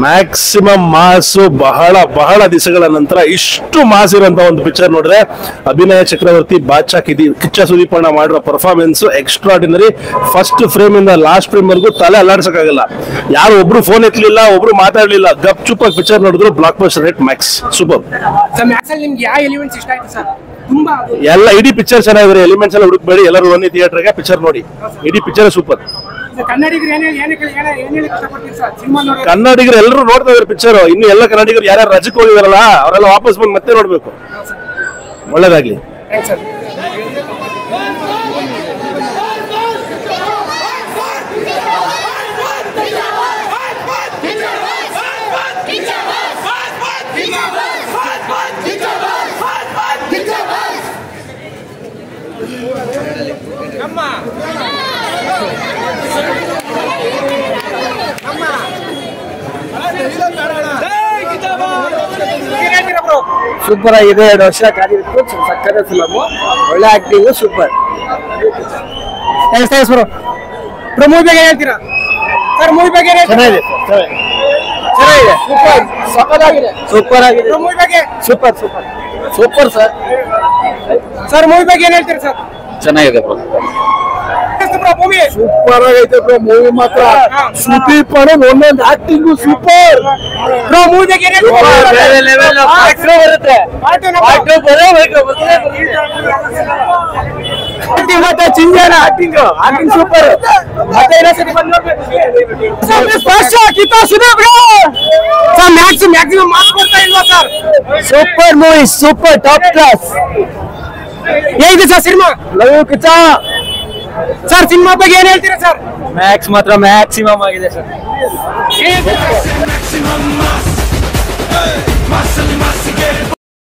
Maximum ಮಾಸು ಬಹಳ ಬಹಳ ದಿವಸಗಳ ನಂತರ ಇಷ್ಟು ಮಾಸ್ ಇರುವಂತ ಒಂದು ಪಿಕ್ಚರ್ ನೋಡಿದ್ರೆ ಅಭಿನಯ ಚಕ್ರವರ್ತಿ ಬಾದ್ಶಾ ಕಿಚ್ಚ ಸುದೀಪಣ್ಣ ಮಾಡಿರೋ ಪರ್ಫಾರ್ಮೆನ್ಸ್ ಎಕ್ಸ್ಟ್ರಾರ್ಡಿನರಿ. ಫಸ್ಟ್ ಫ್ರೇಮ್ ಇಂದ ಲಾಸ್ಟ್ ಫ್ರೇಮ್ ವರೆಗೂ ತಲೆ ಅಲ್ಲಾಡ್ಸಕ್ಕಾಗಲ್ಲ. ಯಾರು ಒಬ್ರು ಫೋನ್ ಎತ್ತಲಿಲ್ಲ, ಒಬ್ರು ಮಾತಾಡ್ಲಿಲ್ಲ, ಗಪ್ ಚುಪ್ಪಾಗಿ ಪಿಕ್ಚರ್ ನೋಡಿದ್ರು. Blockbuster rate max super. ಎಲ್ಲ ಇಡೀ ಪಿಕ್ಚರ್ ಚೆನ್ನಾಗಿದೆ. ಎಲಿಮೆಂಟ್ಸ್ ಎಲ್ಲ ಹುಡುಕ್ಬೇಡಿ, ಎಲ್ಲರೂ ಬನ್ನಿ ಥಿಯೇಟರ್ಗೆ ಪಿಕ್ಚರ್ ನೋಡಿ. ಇಡೀ ಪಿಕ್ಚರ್ ಸೂಪರ್. ಕನ್ನಡಿಗರು ಎಲ್ಲರೂ ನೋಡ್ತಾ ಇದಾರೆ ಪಿಕ್ಚರ್. ಇನ್ನು ಎಲ್ಲ ಕನ್ನಡಿಗರು ಯಾರ್ಯಾರು ರಜಕ್ಕೆ ಹೋಗಿದಾರಲ್ಲ ಅವರೆಲ್ಲ ವಾಪಸ್ ಬಂದು ಮತ್ತೆ ನೋಡ್ಬೇಕು. ಒಳ್ಳೇದಾಗ್ಲಿ. ಸೂಪರ್ ಆಗಿದೆ. 2 ವರ್ಷ ಕಾದಿತ್ತು. ಸಕ್ಕರೆ ಫಿಲಮ್, ಒಳ್ಳೆ ಆಕ್ಟಿಂಗ್, ಸೂಪರ್. ಮೂವಿ ಬಗ್ಗೆ ಹೇಳ್ತೀರಾ ಸರ್? ಮೂವಿ ಬಗ್ಗೆ ಚೆನ್ನಾಗಿದೆ, ಚೆನ್ನಾಗಿದೆ, ಸೂಪರ್, ಸಕ್ಕತ್ತಾಗಿದೆ, ಸೂಪರ್ ಆಗಿದೆ. ಮೂವಿ ಬಗ್ಗೆ super super super sir. Sir movie ಬಗ್ಗೆ ಏನ್ ಹೇಳ್ತೀರಾ ಸರ್? ಚೆನ್ನಾಗಿದೆ ಬ್ರೋ, ಮೂವಿ ಸೂಪರ್ ಆಗೈತೆ ಬ್ರೋ. ಮೂವಿ ಮಾತ್ರ ಸುದೀಪ್ ಅಣ್ಣ ಒಂದೊಂದು ಆಕ್ಟಿಂಗು ಸೂಪರ್ ಬ್ರೋ. ಮೂವಿ ಬಗ್ಗೆ ಏನ್ ಮತ್ತೆ ಚಿಂಜಾನ ಆಕ್ಟಿಂಗ್ ಸೂಪರ್. ಮತ್ತೆ ಮ್ಯಾಕ್ಸಿಮಮ್ ಮಾರ್ಕ್ಸ್ ಕೊಡ್ತಾ ಇಲ್ವಾ sir? Super movie, super top class. ಹೇಗಿದೆ sir cinema? Love you Kichcha. Sir cinema ಬಗ್ಗೆ ಏನ್ ಹೇಳ್ತೀರಾ ಸರ್? ಮ್ಯಾಕ್ಸ್ ಮಾತ್ರ ಮ್ಯಾಕ್ಸಿಮಮ್ ಆಗಿದೆ ಸರ್.